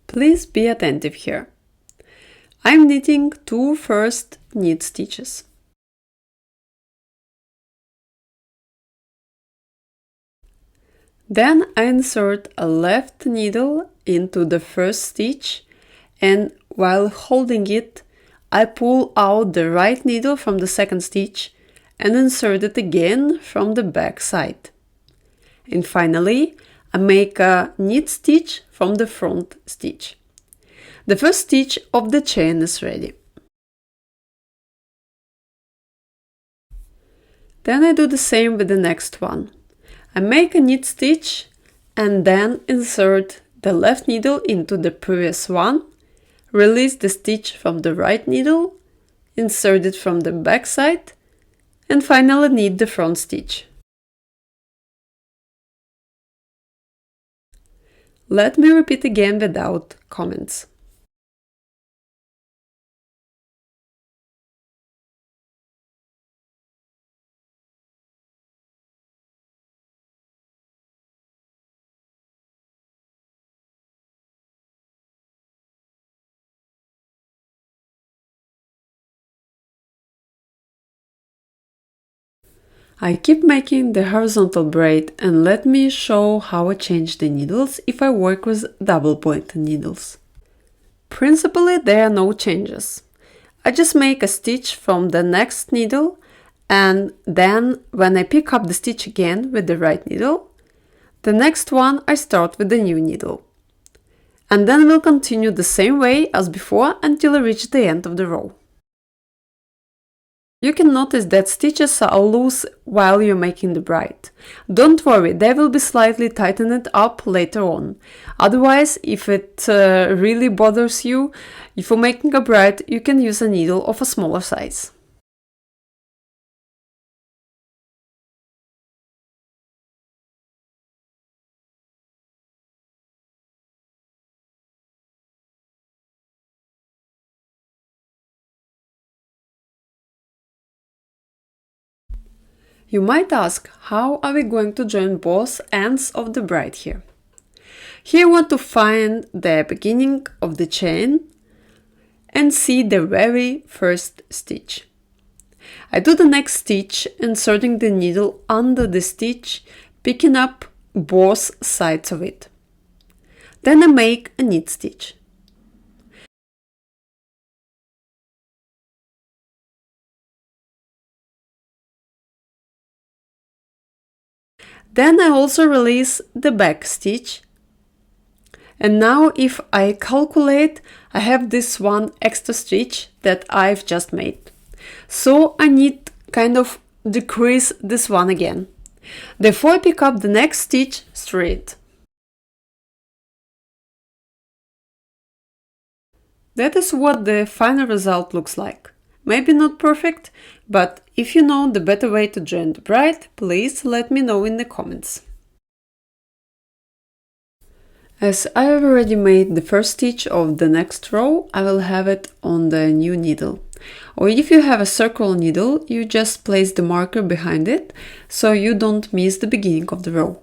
Please be attentive here. I'm knitting 2 first knit stitches. Then I insert a left needle into the first stitch, and while holding it, I pull out the right needle from the second stitch and insert it again from the back side. And finally, I make a knit stitch from the front stitch. The first stitch of the chain is ready. Then I do the same with the next one. I make a knit stitch and then insert the left needle into the previous one, release the stitch from the right needle, insert it from the back side, and finally knit the front stitch. Let me repeat again without comments. I keep making the horizontal braid, and let me show how I change the needles if I work with double pointed needles. Principally, there are no changes. I just make a stitch from the next needle, and then when I pick up the stitch again with the right needle, the next one I start with the new needle. And then we'll continue the same way as before until I reach the end of the row. You can notice that stitches are loose while you're making the braid. Don't worry, they will be slightly tightened up later on. Otherwise, if it really bothers you, if you're making a braid, you can use a needle of a smaller size. You might ask, how are we going to join both ends of the braid here? Here I want to find the beginning of the chain and see the very first stitch. I do the next stitch, inserting the needle under the stitch, picking up both sides of it. Then I make a knit stitch. Then I also release the back stitch. And now if I calculate, I have this one extra stitch that I've just made. So I need kind of decrease this one again. Therefore I pick up the next stitch straight. That is what the final result looks like. Maybe not perfect, but if you know the better way to join the braid, please let me know in the comments. As I have already made the first stitch of the next row, I will have it on the new needle. Or if you have a circle needle, you just place the marker behind it, so you don't miss the beginning of the row.